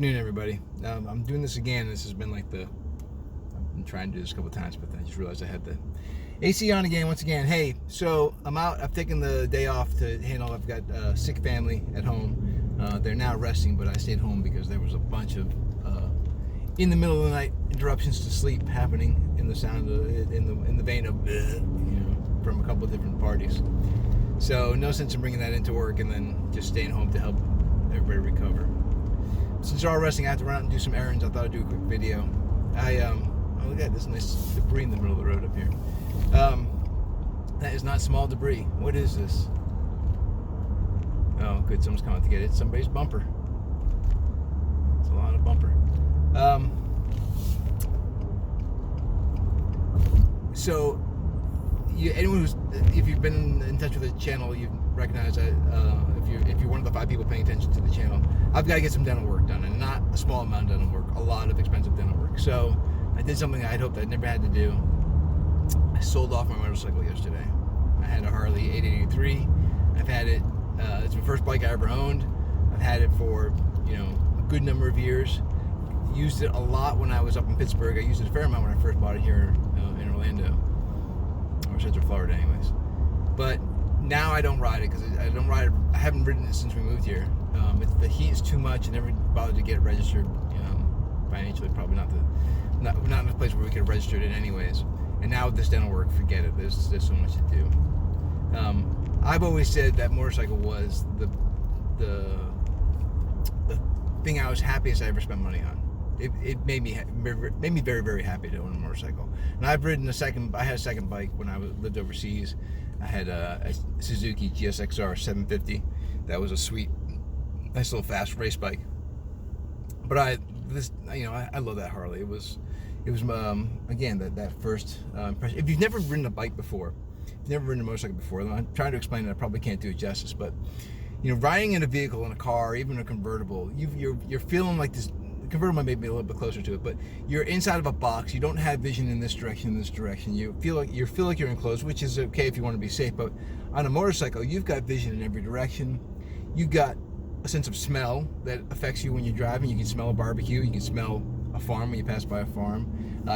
afternoon, everybody. I'm doing this again. This has been like I've been trying to do this a couple of times, but I just realized I had the AC on again. Once again, hey, so I'm out. I've taken the day off to handle. I've got a sick family at home. They're now resting, but I stayed home because there was a bunch of in the middle of the night interruptions to sleep happening in the sound of in the vein of from a couple of different parties. So no sense in bringing that into work and then just staying home to help everybody recover. Since they're all resting, I have to run out and do some errands. I thought I'd do a quick video. Oh, look at this nice debris in the middle of the road up here. That is not small debris. What is this? Oh, good. Someone's coming to get it. It's somebody's bumper. It's a lot of bumper. So, anyone who's, if you've been in touch with the channel, you recognize that if you're one of the 5 people paying attention to the channel, I've got to get some dental work done, and not a small amount of dental work, a lot of expensive dental work. So I did something I'd hoped I'd never had to do. I sold off my motorcycle yesterday. I had a Harley 883. I've had it. It's my first bike I ever owned. I've had it for a good number of years. Used it a lot when I was up in Pittsburgh. I used it a fair amount when I first bought it here in Orlando, or Central Florida, anyways. But now I don't ride it because I don't ride it. I haven't ridden it since we moved here. The heat is too much, and never bothered to get it registered. Financially, probably not in a place where we could have registered it anyways. And now with this dental work, forget it. There's so much to do. I've always said that motorcycle was the thing I was happiest I ever spent money on. It made me very, very happy to own a motorcycle. And I've ridden I had a second bike when I lived overseas. I had a Suzuki GSXR 750. That was a sweet, nice little fast race bike. But I love that Harley. It was again that first impression. If you've never ridden a bike before, if you've never ridden a motorcycle before, I'm trying to explain it. I probably can't do it justice, but riding in a vehicle, in a car, even a convertible, you're feeling like this. The convertible might be a little bit closer to it, but you're inside of a box. You don't have vision in this direction, You feel like you're enclosed, which is okay if you want to be safe. But on a motorcycle, you've got vision in every direction. You've got a sense of smell that affects you when you're driving. You can smell a barbecue. You can smell a farm when you pass by a farm.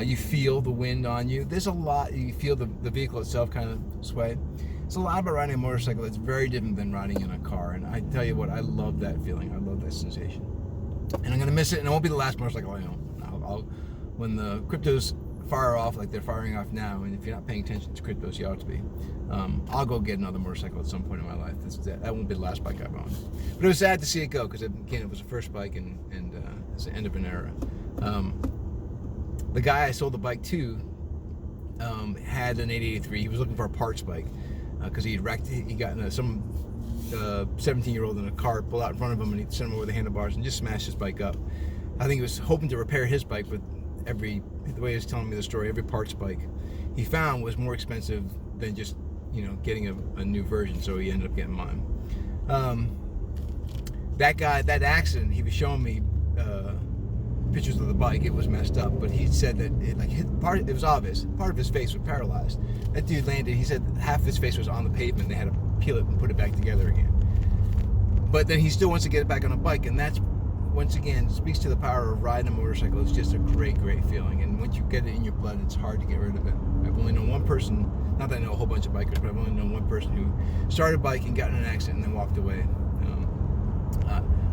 You feel the wind on you. There's a lot. You feel the vehicle itself kind of sway. It's a lot about riding a motorcycle that's very different than riding in a car. And I tell you what, I love that feeling. I love that sensation. And I'm going to miss it, and it won't be the last motorcycle I own. When the cryptos fire off like they're firing off now, and if you're not paying attention to cryptos, you ought to be, I'll go get another motorcycle at some point in my life. That won't be the last bike I've owned. But it was sad to see it go, because again, it was the first bike, and it's the end of an era. The guy I sold the bike to had an 883. He was looking for a parts bike because he got some 17-year-old in a car pulled out in front of him, and he sent him over the handlebars and just smashed his bike up. I think he was hoping to repair his bike, but the way he was telling me the story, every parts bike he found was more expensive than just getting a new version, so he ended up getting mine. That accident, he was showing me pictures of the bike. It was messed up, but he said that it was obvious. Part of his face was paralyzed. That dude landed. He said half of his face was on the pavement. They had to peel it and put it back together again. But then he still wants to get it back on a bike, and that's, once again, speaks to the power of riding a motorcycle. It's just a great, great feeling, and once you get it in your blood, it's hard to get rid of it. I've only known one person, not that I know a whole bunch of bikers, but I've only known one person who started biking, got in an accident, and then walked away.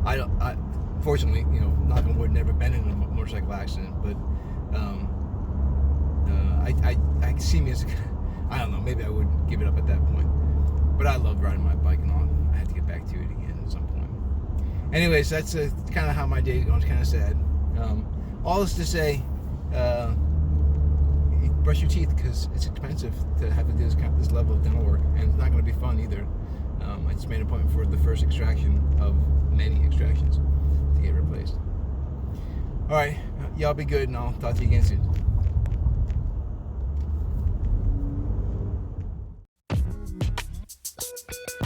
I fortunately, knock on wood, never been in a motorcycle accident, but I see me as I don't know, maybe I would give it up at that point. But I loved riding my bike and all. I had to get back to it again at some point. Anyways, that's kind of how my day is going. It's kind of sad. All this to say, brush your teeth, because it's expensive to have to do this level of dental work, and it's not going to be fun either. I just made an appointment for the first extraction of many extractions to get replaced. All right, y'all be good, and I'll talk to you again soon.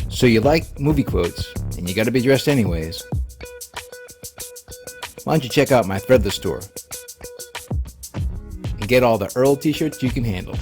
So you like movie quotes, and you gotta be dressed anyways. Why don't you check out my Threadless store and get all the Earl t-shirts you can handle.